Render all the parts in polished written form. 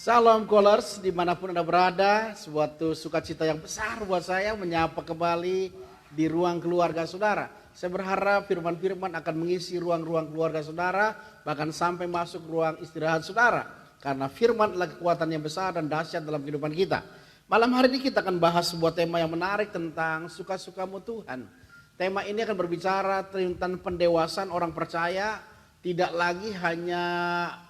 Salam Callers, dimanapun Anda berada, suatu sukacita yang besar buat saya menyapa kembali di ruang keluarga saudara. Saya berharap firman-firman akan mengisi ruang-ruang keluarga saudara, bahkan sampai masuk ruang istirahat saudara. Karena firman adalah kekuatan yang besar dan dahsyat dalam kehidupan kita. Malam hari ini kita akan bahas sebuah tema yang menarik tentang suka-sukamu Tuhan. Tema ini akan berbicara tentang pendewasaan orang percaya, tidak lagi hanya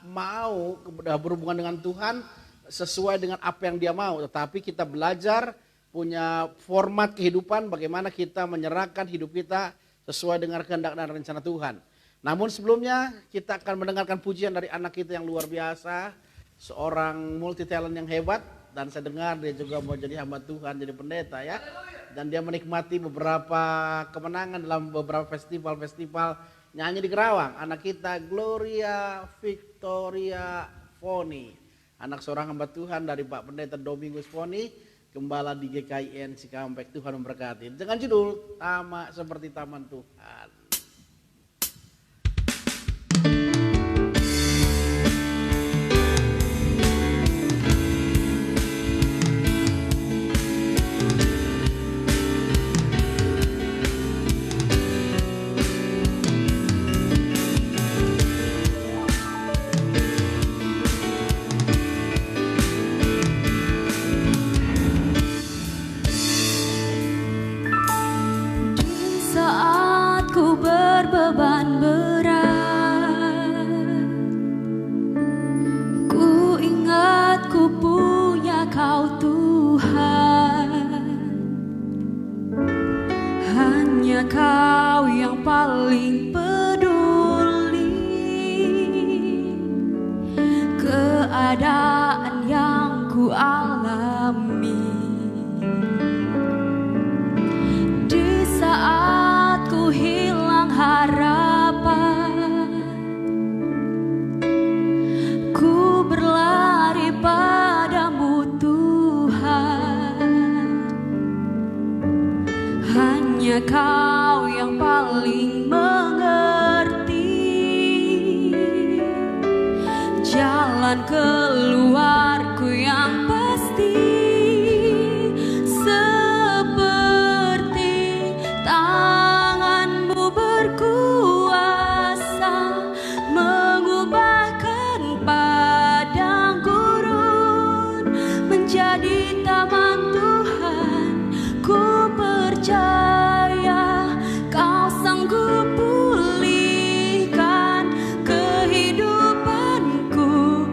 mau berhubungan dengan Tuhan sesuai dengan apa yang dia mau, tetapi kita belajar punya format kehidupan bagaimana kita menyerahkan hidup kita sesuai dengan kehendak dan rencana Tuhan. Namun sebelumnya kita akan mendengarkan pujian dari anak kita yang luar biasa, seorang multi talent yang hebat, dan saya dengar dia juga mau jadi hamba Tuhan, jadi pendeta ya. Dan dia menikmati beberapa kemenangan dalam beberapa festival-festival nyanyi di Kerawang. Anak kita Gloria Victoria Foni, anak seorang hamba Tuhan dari Pak Pendeta Domingus Foni, gembala di GKIN Cikampek. Tuhan memberkati. Dengan judul Tama Seperti Taman Tuhan. Beban berat, ku ingat ku punya Kau Tuhan. Hanya Kau yang paling peduli keadaan yang ku alami. Di saat ku hilang harapan, ku berlari padamu Tuhan. Hanya Kau yang paling mengerti jalan keluarku yang pasti. Kehidupanku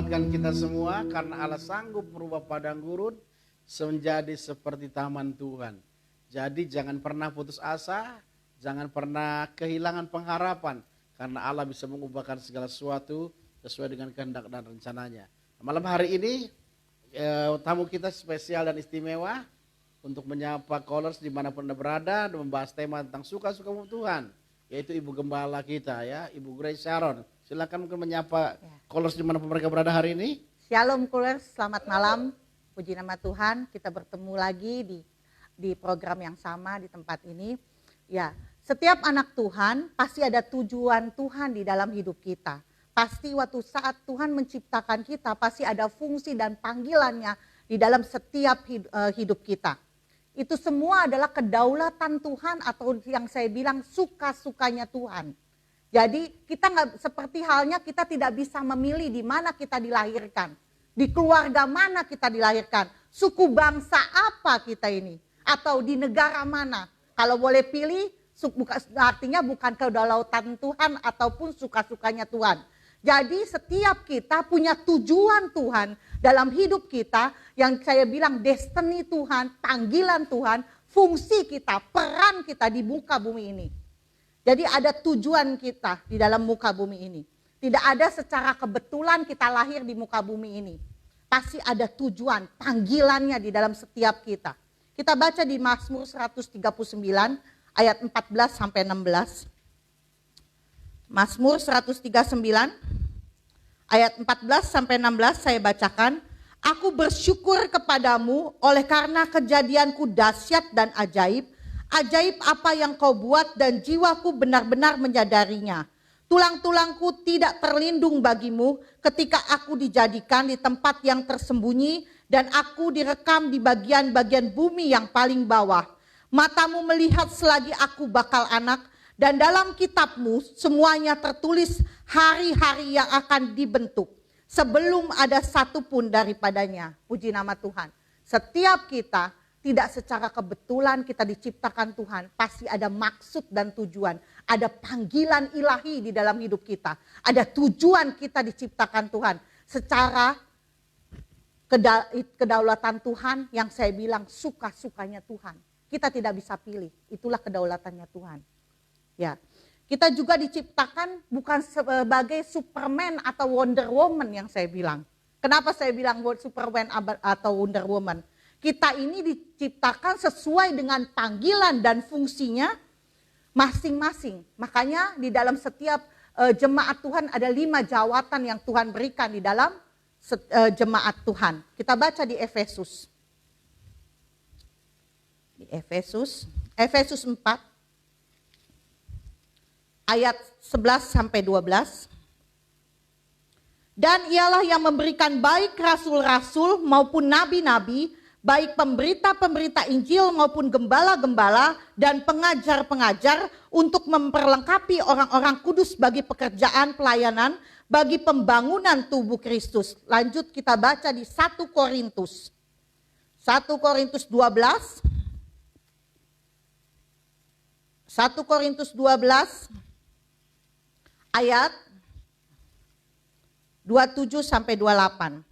menyelamatkan kita semua karena Allah sanggup merubah padang gurun menjadi seperti taman Tuhan. Jadi jangan pernah putus asa, jangan pernah kehilangan pengharapan karena Allah bisa mengubahkan segala sesuatu sesuai dengan kehendak dan rencananya. Malam hari ini tamu kita spesial dan istimewa untuk menyapa callers dimanapun Anda berada dan membahas tema tentang suka-suka Tuhan, yaitu Ibu Gembala kita ya, Ibu Grace Sharon. Silakan mungkin menyapa callers dimanapun mereka berada hari ini. Shalom callers, selamat malam. Puji nama Tuhan, kita bertemu lagi di program yang sama di tempat ini. Ya, setiap anak Tuhan pasti ada tujuan Tuhan di dalam hidup kita. Pasti waktu saat Tuhan menciptakan kita, pasti ada fungsi dan panggilannya di dalam setiap hidup kita. Itu semua adalah kedaulatan Tuhan atau yang saya bilang suka-sukanya Tuhan. Jadi kita nggak, seperti halnya kita tidak bisa memilih di mana kita dilahirkan. Di keluarga mana kita dilahirkan, suku bangsa apa kita ini, atau di negara mana. Kalau boleh pilih, artinya bukan kedaulatan Tuhan ataupun suka-sukanya Tuhan. Jadi setiap kita punya tujuan Tuhan dalam hidup kita, yang saya bilang destiny Tuhan, panggilan Tuhan, fungsi kita, peran kita di muka bumi ini. Jadi ada tujuan kita di dalam muka bumi ini. Tidak ada secara kebetulan kita lahir di muka bumi ini. Pasti ada tujuan, panggilannya di dalam setiap kita. Kita baca di Mazmur 139 ayat 14 sampai 16. Mazmur 139 ayat 14 sampai 16 saya bacakan. Aku bersyukur kepadamu oleh karena kejadianku dahsyat dan ajaib. Ajaib apa yang kau buat dan jiwaku benar-benar menyadarinya. Tulang-tulangku tidak terlindung bagimu ketika aku dijadikan di tempat yang tersembunyi dan aku direkam di bagian-bagian bumi yang paling bawah. Matamu melihat selagi aku bakal anak dan dalam kitabmu semuanya tertulis hari-hari yang akan dibentuk sebelum ada satu pun daripadanya. Puji nama Tuhan. Setiap kita tidak secara kebetulan kita diciptakan Tuhan, pasti ada maksud dan tujuan. Ada panggilan ilahi di dalam hidup kita. Ada tujuan kita diciptakan Tuhan. Secara kedaulatan Tuhan yang saya bilang suka-sukanya Tuhan. Kita tidak bisa pilih, itulah kedaulatannya Tuhan. Ya, kita juga diciptakan bukan sebagai Superman atau Wonder Woman yang saya bilang. Kenapa saya bilang Superman atau Wonder Woman? Kita ini diciptakan sesuai dengan panggilan dan fungsinya masing-masing. Makanya di dalam setiap jemaat Tuhan ada 5 jawatan yang Tuhan berikan di dalam jemaat Tuhan. Kita baca di Efesus. Di Efesus 4 ayat 11 sampai 12. Dan ialah yang memberikan baik rasul-rasul maupun nabi-nabi, baik pemberita-pemberita Injil maupun gembala-gembala dan pengajar-pengajar untuk memperlengkapi orang-orang kudus bagi pekerjaan pelayanan, bagi pembangunan tubuh Kristus. Lanjut kita baca di 1 Korintus. 1 Korintus 12. 1 Korintus 12 ayat 27 sampai 28.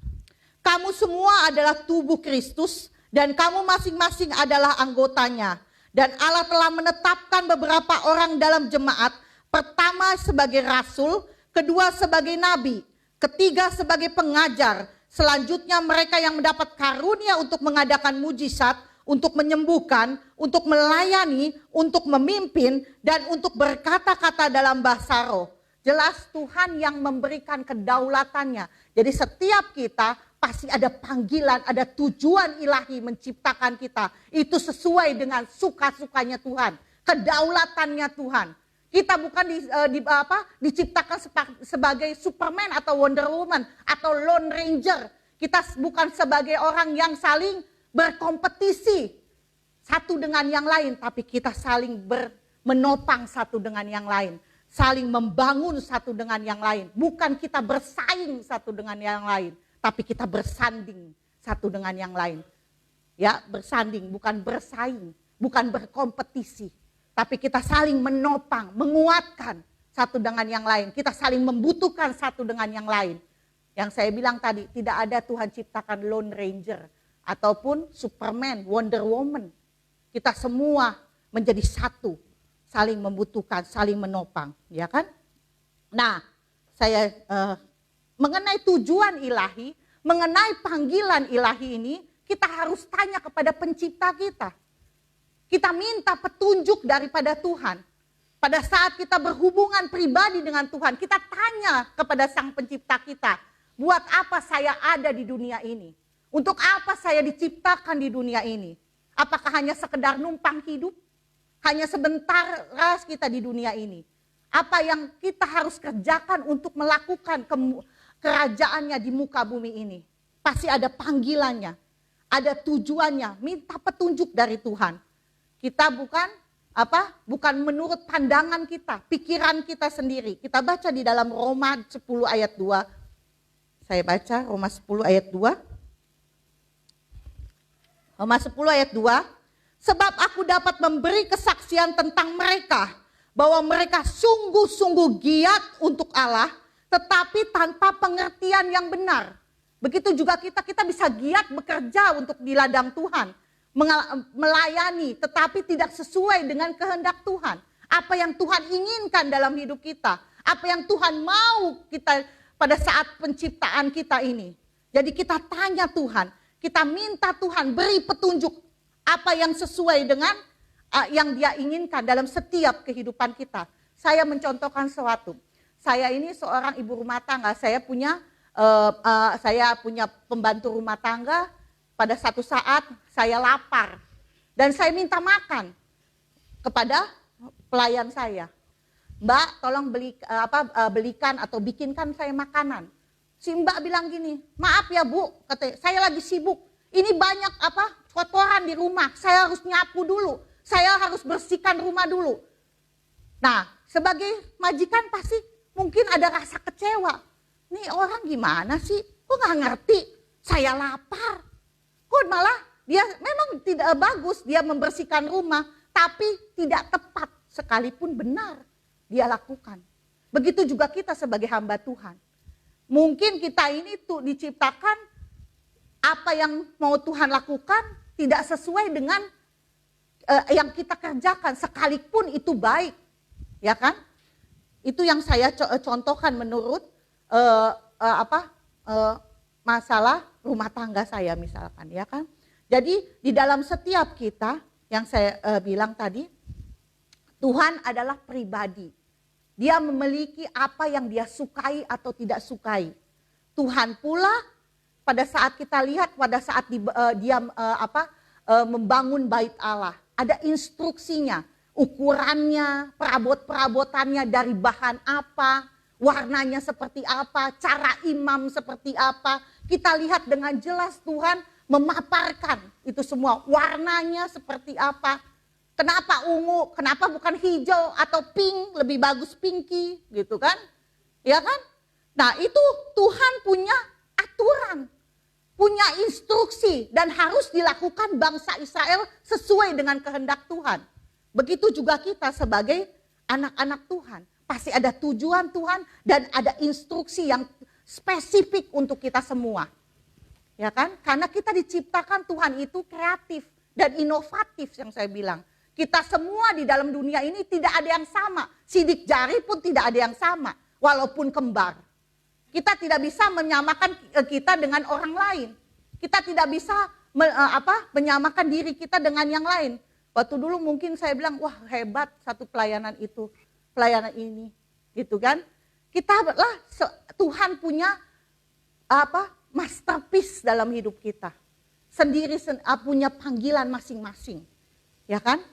Kamu semua adalah tubuh Kristus dan kamu masing-masing adalah anggotanya. Dan Allah telah menetapkan beberapa orang dalam jemaat. Pertama sebagai rasul, kedua sebagai nabi, ketiga sebagai pengajar. Selanjutnya mereka yang mendapat karunia untuk mengadakan mujizat, untuk menyembuhkan, untuk melayani, untuk memimpin, dan untuk berkata-kata dalam bahasa roh. Jelas Tuhan yang memberikan kedaulatannya. Jadi setiap kita pasti ada panggilan, ada tujuan ilahi menciptakan kita. Itu sesuai dengan suka-sukanya Tuhan, kedaulatannya Tuhan. Kita bukan diciptakan sebagai Superman atau Wonder Woman atau Lone Ranger. Kita bukan sebagai orang yang saling berkompetisi satu dengan yang lain, tapi kita saling menopang satu dengan yang lain. Saling membangun satu dengan yang lain. Bukan kita bersaing satu dengan yang lain, tapi kita bersanding satu dengan yang lain. Ya, bersanding, bukan bersaing, bukan berkompetisi. Tapi kita saling menopang, menguatkan satu dengan yang lain. Kita saling membutuhkan satu dengan yang lain. Yang saya bilang tadi, tidak ada Tuhan ciptakan Lone Ranger ataupun Superman, Wonder Woman. Kita semua menjadi satu, saling membutuhkan, saling menopang, ya kan? Nah, saya mengenai tujuan ilahi, mengenai panggilan ilahi ini, kita harus tanya kepada pencipta kita. Kita minta petunjuk daripada Tuhan. Pada saat kita berhubungan pribadi dengan Tuhan, kita tanya kepada Sang Pencipta kita, buat apa saya ada di dunia ini? Untuk apa saya diciptakan di dunia ini? Apakah hanya sekedar numpang hidup? Hanya sebentar ras kita di dunia ini? Apa yang kita harus kerjakan untuk melakukan kerajaannya di muka bumi ini? Pasti ada panggilannya, ada tujuannya, minta petunjuk dari Tuhan. Kita bukan menurut pandangan kita, pikiran kita sendiri. Kita baca di dalam Roma 10 ayat 2. Saya baca Roma 10 ayat 2. Roma 10 ayat 2. Sebab aku dapat memberi kesaksian tentang mereka, bahwa mereka sungguh-sungguh giat untuk Allah, tetapi tanpa pengertian yang benar. Begitu juga kita bisa giat bekerja untuk di ladang Tuhan, melayani, tetapi tidak sesuai dengan kehendak Tuhan. Apa yang Tuhan inginkan dalam hidup kita, apa yang Tuhan mau kita pada saat penciptaan kita ini. Jadi kita tanya Tuhan, kita minta Tuhan beri petunjuk apa yang sesuai dengan yang Dia inginkan dalam setiap kehidupan kita. Saya mencontohkan sesuatu. Saya ini seorang ibu rumah tangga, saya punya pembantu rumah tangga. Pada satu saat saya lapar dan saya minta makan kepada pelayan saya. Mbak, tolong belikan atau bikinkan saya makanan. Si Mbak bilang gini, maaf ya Bu, katanya, saya lagi sibuk. Ini banyak kotoran di rumah, saya harus nyapu dulu. Saya harus bersihkan rumah dulu. Nah, sebagai majikan pasti mungkin ada rasa kecewa. Nih orang gimana sih? Kok gak ngerti? Saya lapar. Kok malah dia memang tidak bagus dia membersihkan rumah, tapi tidak tepat sekalipun benar dia lakukan. Begitu juga kita sebagai hamba Tuhan. Mungkin kita ini tuh diciptakan apa yang mau Tuhan lakukan tidak sesuai dengan yang kita kerjakan, sekalipun itu baik, ya kan? Itu yang saya contohkan menurut masalah rumah tangga saya misalkan, ya kan? Jadi di dalam setiap kita yang saya bilang tadi, Tuhan adalah pribadi. Dia memiliki apa yang Dia sukai atau tidak sukai. Tuhan pula pada saat kita lihat pada saat Dia membangun bait Allah, ada instruksinya, ukurannya, perabot-perabotannya dari bahan apa, warnanya seperti apa, cara imam seperti apa. Kita lihat dengan jelas Tuhan memaparkan itu semua, warnanya seperti apa. Kenapa ungu, kenapa bukan hijau atau pink, lebih bagus pinky gitu kan. Ya kan? Nah itu Tuhan punya aturan, punya instruksi dan harus dilakukan bangsa Israel sesuai dengan kehendak Tuhan. Begitu juga kita sebagai anak-anak Tuhan. Pasti ada tujuan Tuhan dan ada instruksi yang spesifik untuk kita semua. Ya kan? Karena kita diciptakan Tuhan itu kreatif dan inovatif yang saya bilang. Kita semua di dalam dunia ini tidak ada yang sama. Sidik jari pun tidak ada yang sama, walaupun kembar. Kita tidak bisa menyamakan kita dengan orang lain. Kita tidak bisa menyamakan diri kita dengan yang lain. Waktu dulu mungkin saya bilang, wah hebat satu pelayanan itu, pelayanan ini, gitu kan? Tuhan punya masterpiece dalam hidup kita. Sendiri punya panggilan masing-masing, ya kan?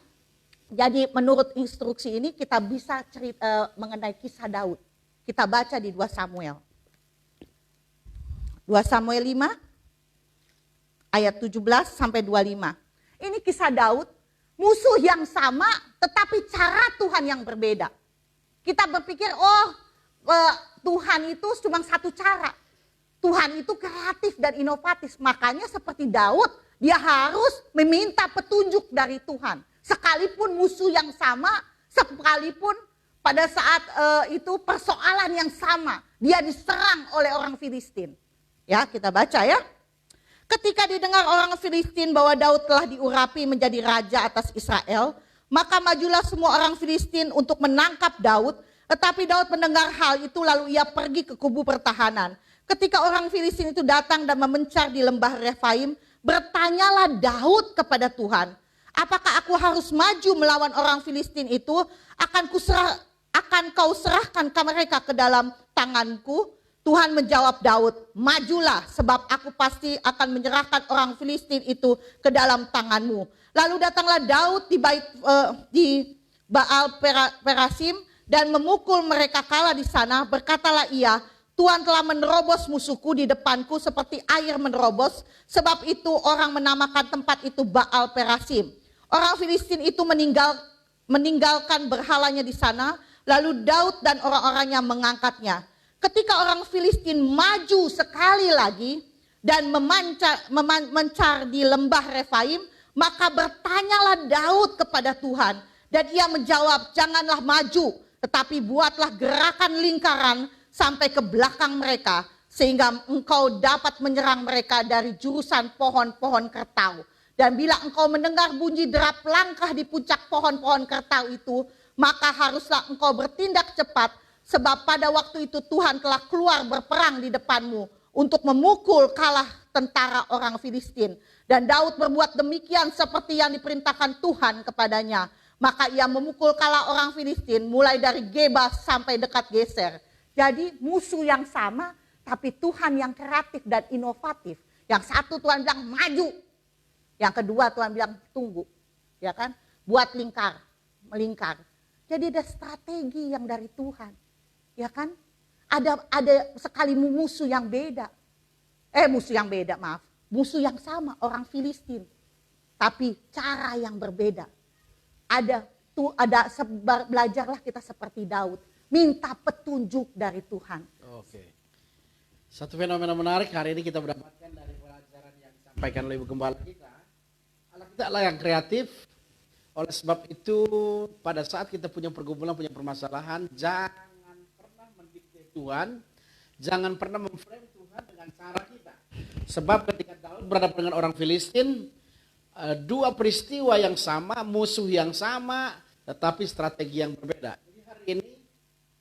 Jadi menurut instruksi ini kita bisa cerita mengenai kisah Daud. Kita baca di 2 Samuel. 2 Samuel 5 ayat 17 sampai 25. Ini kisah Daud, musuh yang sama tetapi cara Tuhan yang berbeda. Kita berpikir Tuhan itu cuma satu cara. Tuhan itu kreatif dan inovatif. Makanya seperti Daud, dia harus meminta petunjuk dari Tuhan. Sekalipun musuh yang sama, sekalipun pada saat itu persoalan yang sama, dia diserang oleh orang Filistin. Ya, kita baca ya. Ketika didengar orang Filistin bahwa Daud telah diurapi menjadi raja atas Israel, maka majulah semua orang Filistin untuk menangkap Daud. Tetapi Daud mendengar hal itu lalu ia pergi ke kubu pertahanan. Ketika orang Filistin itu datang dan memencar di lembah Refaim, bertanyalah Daud kepada Tuhan, apakah aku harus maju melawan orang Filistin itu? Akan kau serahkan mereka ke dalam tanganku? Tuhan menjawab Daud, majulah sebab aku pasti akan menyerahkan orang Filistin itu ke dalam tanganmu. Lalu datanglah Daud di Baal Perasim dan memukul mereka kalah di sana. Berkatalah ia, Tuhan telah menerobos musuhku di depanku seperti air menerobos. Sebab itu orang menamakan tempat itu Baal Perasim. Orang Filistin itu meninggalkan berhalanya di sana. Lalu Daud dan orang-orangnya mengangkatnya. Ketika orang Filistin maju sekali lagi dan memancar di lembah Refaim, maka bertanyalah Daud kepada Tuhan. Dan ia menjawab, janganlah maju, tetapi buatlah gerakan lingkaran sampai ke belakang mereka, sehingga engkau dapat menyerang mereka dari jurusan pohon-pohon kertau. Dan bila engkau mendengar bunyi derap langkah di puncak pohon-pohon kertau itu, maka haruslah engkau bertindak cepat, sebab pada waktu itu Tuhan telah keluar berperang di depanmu untuk memukul kalah tentara orang Filistin. Dan Daud berbuat demikian seperti yang diperintahkan Tuhan kepadanya. Maka ia memukul kalah orang Filistin mulai dari Geba sampai dekat Geser. Jadi musuh yang sama tapi Tuhan yang kreatif dan inovatif. Yang satu Tuhan bilang maju. Yang kedua Tuhan bilang tunggu. Ya kan? Buat melingkar. Jadi ada strategi yang dari Tuhan. Ya kan? Ada sekali musuh yang beda. Musuh yang sama, orang Filistin. Tapi cara yang berbeda. Belajarlah kita seperti Daud. Minta petunjuk dari Tuhan. Oke. Satu fenomena menarik hari ini kita mendapatkan dari pelajaran yang disampaikan oleh Ibu Gembala kita. Allah kita lah yang kreatif. Oleh sebab itu pada saat kita punya pergumulan, punya permasalahan, jangan pernah mendikte Tuhan, jangan pernah memframe Tuhan dengan cara kita. Sebab ketika Daud berhadapan dengan orang Filistin, dua peristiwa yang sama, musuh yang sama, tetapi strategi yang berbeda. Jadi hari ini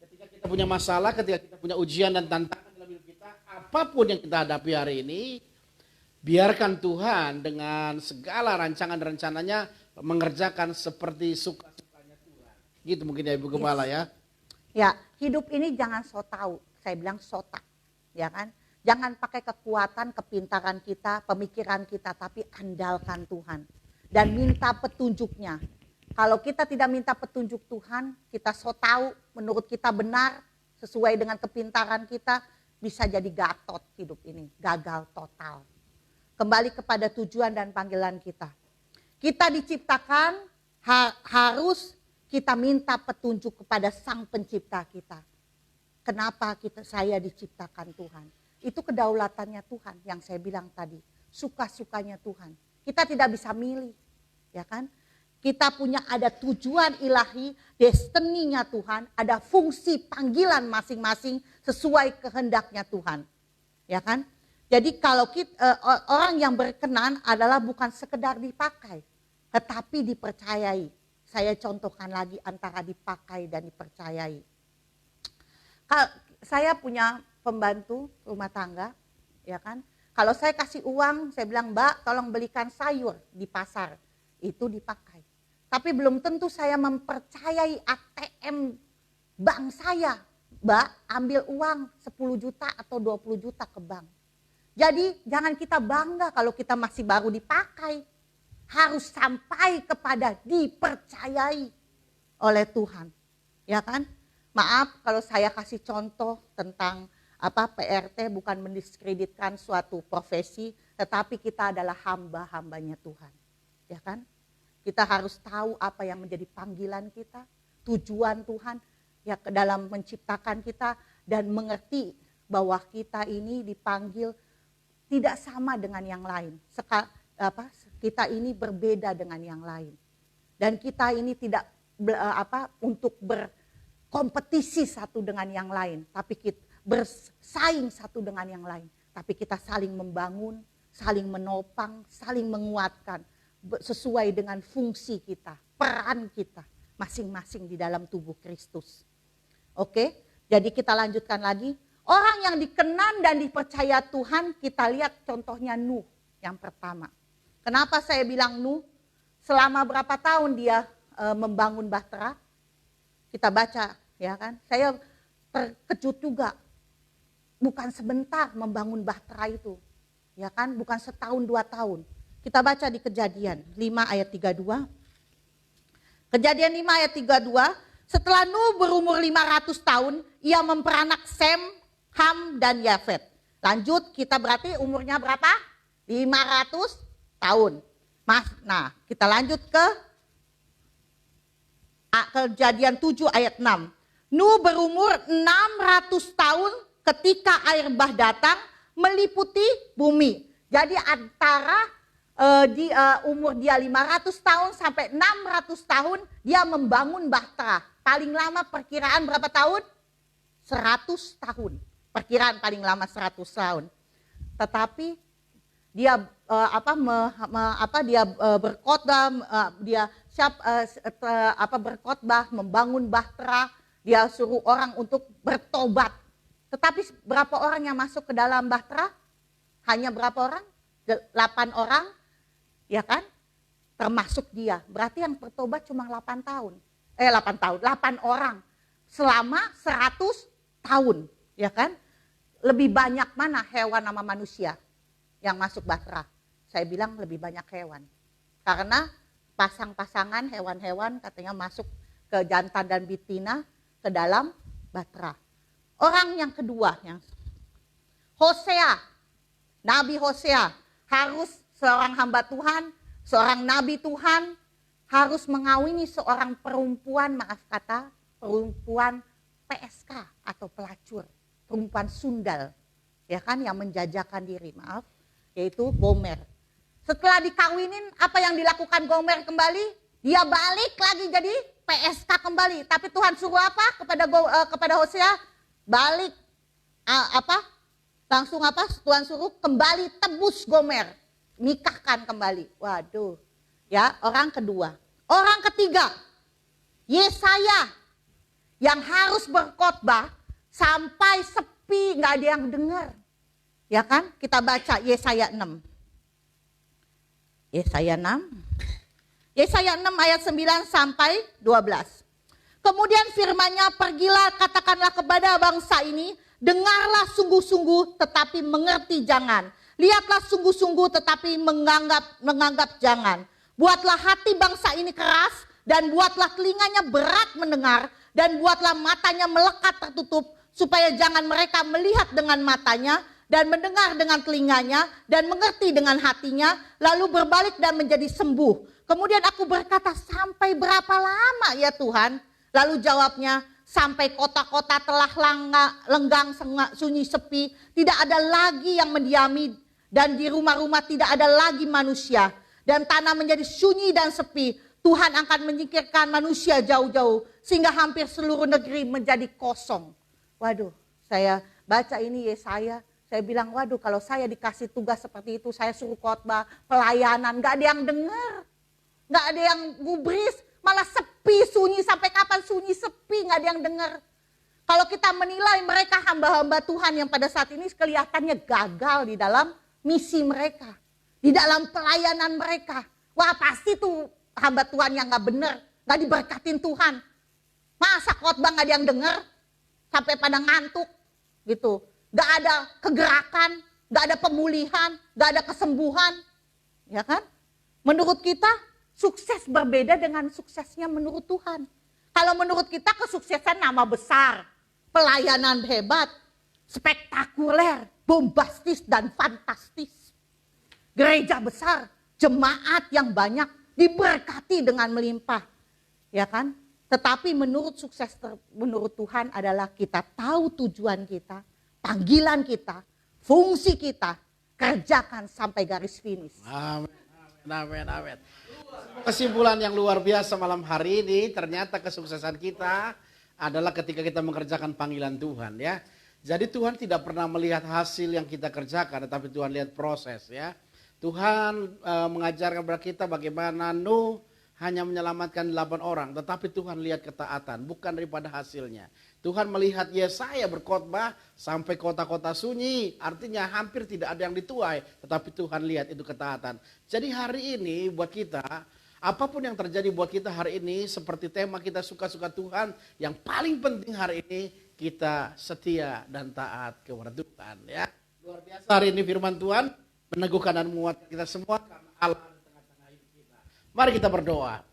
ketika kita punya masalah, ketika kita punya ujian dan tantangan dalam hidup kita, apapun yang kita hadapi hari ini, biarkan Tuhan dengan segala rancangan dan rencananya mengerjakan seperti suka-sukanya Tuhan. Gitu mungkin ya Ibu Gembala ya. Ya, hidup ini jangan so tahu. Saya bilang sota. Ya kan? Jangan pakai kekuatan, kepintaran kita, pemikiran kita, tapi andalkan Tuhan. Dan minta petunjuknya. Kalau kita tidak minta petunjuk Tuhan, kita so tahu, menurut kita benar, sesuai dengan kepintaran kita, bisa jadi gatot hidup ini. Gagal total. Kembali kepada tujuan dan panggilan kita. Kita diciptakan, harus kita minta petunjuk kepada Sang Pencipta kita. Kenapa saya diciptakan Tuhan? Itu kedaulatannya Tuhan yang saya bilang tadi. Suka-sukanya Tuhan. Kita tidak bisa milih. Ya kan? Kita punya ada tujuan ilahi, destininya Tuhan. Ada fungsi panggilan masing-masing sesuai kehendaknya Tuhan. Ya kan? Jadi kalau orang yang berkenan adalah bukan sekedar dipakai. Tetapi dipercayai. Saya contohkan lagi antara dipakai dan dipercayai. Saya punya pembantu rumah tangga, ya kan. Kalau saya kasih uang, saya bilang, Mbak tolong belikan sayur di pasar. Itu dipakai. Tapi belum tentu saya mempercayai ATM bank saya. Mbak ambil uang 10 juta atau 20 juta ke bank. Jadi jangan kita bangga kalau kita masih baru dipakai. Harus sampai kepada dipercayai oleh Tuhan. Ya kan? Maaf kalau saya kasih contoh tentang PRT bukan mendiskreditkan suatu profesi, tetapi kita adalah hamba-hambanya Tuhan. Ya kan? Kita harus tahu apa yang menjadi panggilan kita, tujuan Tuhan ya dalam menciptakan kita dan mengerti bahwa kita ini dipanggil tidak sama dengan yang lain. Kita ini berbeda dengan yang lain. Dan kita ini tidak untuk kompetisi satu dengan yang lain, tapi kita bersaing satu dengan yang lain. Tapi kita saling membangun, saling menopang, saling menguatkan sesuai dengan fungsi kita, peran kita masing-masing di dalam tubuh Kristus. Oke, jadi kita lanjutkan lagi. Orang yang dikenan dan dipercaya Tuhan, kita lihat contohnya Nuh yang pertama. Kenapa saya bilang Nuh? Selama berapa tahun dia membangun bahtera? Kita baca, ya kan? Saya terkejut juga. Bukan sebentar membangun bahtera itu, ya kan? Bukan setahun 2 tahun. Kita baca di Kejadian 5 ayat 32. Kejadian 5 ayat 32, setelah Nuh berumur 500 tahun, ia memperanak Sem, Ham, dan Yafet. Lanjut, kita berarti umurnya berapa? 500 tahun. Nah, kita lanjut ke Kejadian 7 ayat 6. Nuh berumur 600 tahun ketika air bah datang meliputi bumi. Jadi antara umur dia 500 tahun sampai 600 tahun dia membangun bahtera. Paling lama perkiraan berapa tahun? 100 tahun. Perkiraan paling lama 100 tahun. Tetapi dia berkhotbah, dia berkhotbah, membangun bahtera, dia suruh orang untuk bertobat. Tetapi berapa orang yang masuk ke dalam bahtera? Hanya berapa orang? 8 orang, ya kan? Termasuk dia. Berarti yang bertobat cuma 8 orang. Selama 100 tahun, ya kan? Lebih banyak mana hewan sama manusia yang masuk bahtera? Saya bilang lebih banyak hewan. Karena pasang-pasangan hewan-hewan katanya masuk ke jantan dan betina ke dalam bahtera. Orang yang kedua, yang Hosea, Nabi Hosea, harus seorang hamba Tuhan, seorang nabi Tuhan, harus mengawini seorang perempuan, perempuan PSK atau pelacur, perempuan sundal, ya kan, yang menjajakan diri, yaitu Gomer. Setelah dikawinin, apa yang dilakukan Gomer kembali? Dia balik lagi jadi PSK kembali. Tapi Tuhan suruh apa kepada Hosea? Balik Tuhan suruh kembali tebus Gomer, nikahkan kembali. Waduh, ya, orang kedua. Orang ketiga, Yesaya yang harus berkhotbah sampai sepi, nggak ada yang dengar, ya kan? Kita baca Yesaya 6. Yesaya 6 ayat 9 sampai 12. Kemudian firman-Nya, pergilah katakanlah kepada bangsa ini, dengarlah sungguh-sungguh tetapi mengerti jangan. Lihatlah sungguh-sungguh tetapi menganggap jangan. Buatlah hati bangsa ini keras dan buatlah telinganya berat mendengar dan buatlah matanya melekat tertutup supaya jangan mereka melihat dengan matanya dan mendengar dengan telinganya dan mengerti dengan hatinya lalu berbalik dan menjadi sembuh. Kemudian aku berkata, sampai berapa lama ya Tuhan? Lalu jawabnya, sampai kota-kota telah lenggang, sunyi, sepi, tidak ada lagi yang mendiami, dan di rumah-rumah tidak ada lagi manusia. Dan tanah menjadi sunyi dan sepi, Tuhan akan menyingkirkan manusia jauh-jauh, sehingga hampir seluruh negeri menjadi kosong. Waduh, saya baca ini Yesaya, saya bilang, waduh kalau saya dikasih tugas seperti itu, saya suruh khotbah, pelayanan, gak ada yang dengar, gak ada yang gubris, malah sepi, sunyi, sampai kapan sunyi, sepi, gak ada yang dengar. Kalau kita menilai mereka hamba-hamba Tuhan yang pada saat ini kelihatannya gagal di dalam misi mereka, di dalam pelayanan mereka. Wah pasti tuh hamba Tuhan yang gak benar, gak diberkatin Tuhan. Masa khotbah gak ada yang dengar, sampai pada ngantuk gitu. Gak ada kegerakan, gak ada pemulihan, gak ada kesembuhan. Ya kan? Menurut kita, sukses berbeda dengan suksesnya menurut Tuhan. Kalau menurut kita kesuksesan nama besar, pelayanan hebat, spektakuler, bombastis dan fantastis. Gereja besar, jemaat yang banyak, diberkati dengan melimpah. Ya kan? Tetapi menurut menurut Tuhan adalah kita tahu tujuan kita, panggilan kita, fungsi kita, kerjakan sampai garis finish. Amin. Kesimpulan yang luar biasa malam hari ini, ternyata kesuksesan kita adalah ketika kita mengerjakan panggilan Tuhan ya. Jadi Tuhan tidak pernah melihat hasil yang kita kerjakan, tetapi Tuhan lihat proses ya. Tuhan mengajarkan kepada kita bagaimana Nuh hanya menyelamatkan 8 orang, tetapi Tuhan lihat ketaatan, bukan daripada hasilnya. Tuhan melihat Yesaya berkhotbah sampai kota-kota sunyi, artinya hampir tidak ada yang dituai, tetapi Tuhan lihat itu ketaatan. Jadi hari ini buat kita, apapun yang terjadi buat kita hari ini, seperti tema kita suka-suka Tuhan, yang paling penting hari ini kita setia dan taat kepada Tuhan ya. Luar biasa hari ini firman Tuhan meneguhkan dan menguatkan kita semua karena Allah di tengah-tengah hidup kita. Mari kita berdoa.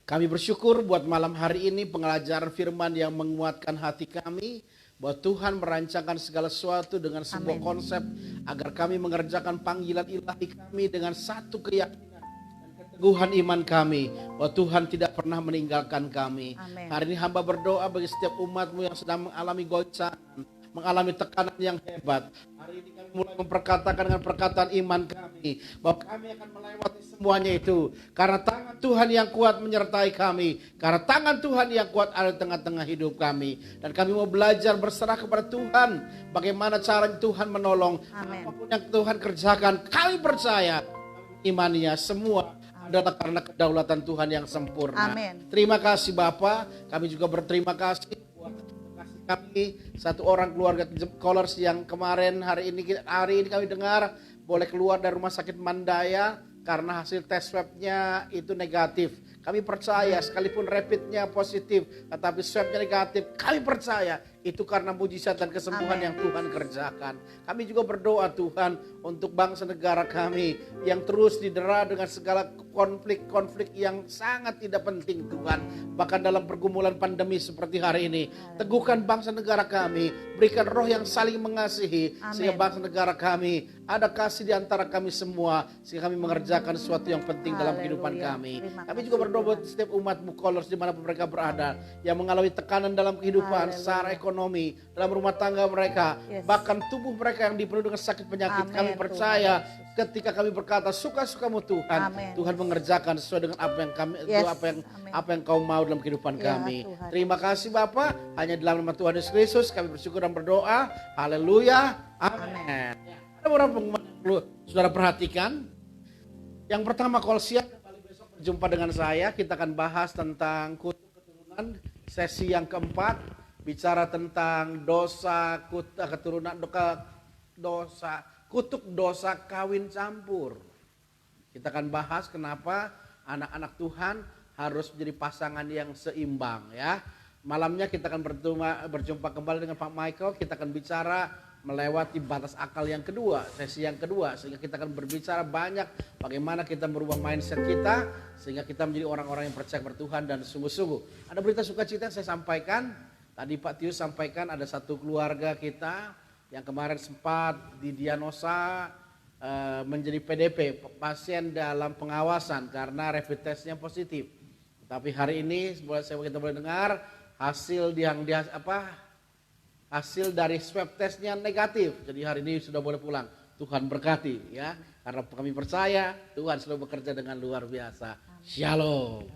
Kami bersyukur buat malam hari ini pengajaran firman yang menguatkan hati kami, bahwa Tuhan merancangkan segala sesuatu dengan sebuah konsep agar kami mengerjakan panggilan ilahi kami dengan satu keyakinan dan keteguhan iman kami, bahwa Tuhan tidak pernah meninggalkan kami. Amin. Hari ini hamba berdoa bagi setiap umatmu yang sedang mengalami goncangan, mengalami tekanan yang hebat. Hari ini kami mulai memperkatakan dengan perkataan iman kami, bahwa kami akan melewati semuanya itu. Karena tangan Tuhan yang kuat menyertai kami. Karena tangan Tuhan yang kuat ada di tengah-tengah hidup kami. Dan kami mau belajar berserah kepada Tuhan. Bagaimana cara Tuhan menolong. Amin. Apapun yang Tuhan kerjakan, kami percaya. Imannya semua adalah karena kedaulatan Tuhan yang sempurna. Amin. Terima kasih Bapa. Kami juga berterima kasih kami satu orang keluarga Scholars yang kemarin hari ini kami dengar boleh keluar dari rumah sakit Mandaya karena hasil tes swabnya itu negatif. Kami percaya sekalipun rapidnya positif tetapi swabnya negatif, kami percaya itu karena mujizat dan kesembuhan yang Tuhan kerjakan. Kami juga berdoa Tuhan untuk bangsa negara kami yang terus didera dengan segala konflik-konflik yang sangat tidak penting Tuhan. Bahkan dalam pergumulan pandemi seperti hari ini, teguhkan bangsa negara kami, berikan roh yang saling mengasihi sehingga bangsa negara kami ada kasih di antara kami semua sehingga kami mengerjakan sesuatu yang penting dalam kehidupan kami. Kami juga berdoa buat setiap umat-Mu Scholars dimanapun mereka berada yang mengalami tekanan dalam kehidupan secara ekonomi, dalam rumah tangga mereka, bahkan tubuh mereka yang dipenuhi dengan sakit penyakit. Kami percaya ketika kami berkata suka-sukamu Tuhan, Tuhan mengerjakan sesuai dengan apa yang kami apa yang Kau mau dalam kehidupan kami. Terima kasih Bapa, hanya dalam nama Tuhan Yesus Kristus kami bersyukur dan berdoa. Haleluya. Amin. Ada beberapa pengumuman yang perlu saudara perhatikan. Yang pertama, kalau siap kembali besok berjumpa dengan saya, kita akan bahas tentang kutuk keturunan, sesi yang keempat, bicara tentang dosa keturunan, kutuk dosa kawin campur. Kita akan bahas kenapa anak-anak Tuhan harus menjadi pasangan yang seimbang ya. Malamnya kita akan berjumpa kembali dengan Pak Michael, kita akan bicara melewati batas akal yang kedua, sesi yang kedua, sehingga kita akan berbicara banyak bagaimana kita merubah mindset kita sehingga kita menjadi orang-orang yang percaya kepada Tuhan dan sungguh-sungguh. Ada berita sukacita yang saya sampaikan, tadi Pak Tius sampaikan ada satu keluarga kita yang kemarin sempat didiagnosa menjadi PDP, pasien dalam pengawasan karena rapid testnya positif. Tapi hari ini kita boleh dengar hasil hasil dari swab testnya negatif. Jadi hari ini sudah boleh pulang. Tuhan berkati ya. Karena kami percaya Tuhan selalu bekerja dengan luar biasa. Shalom.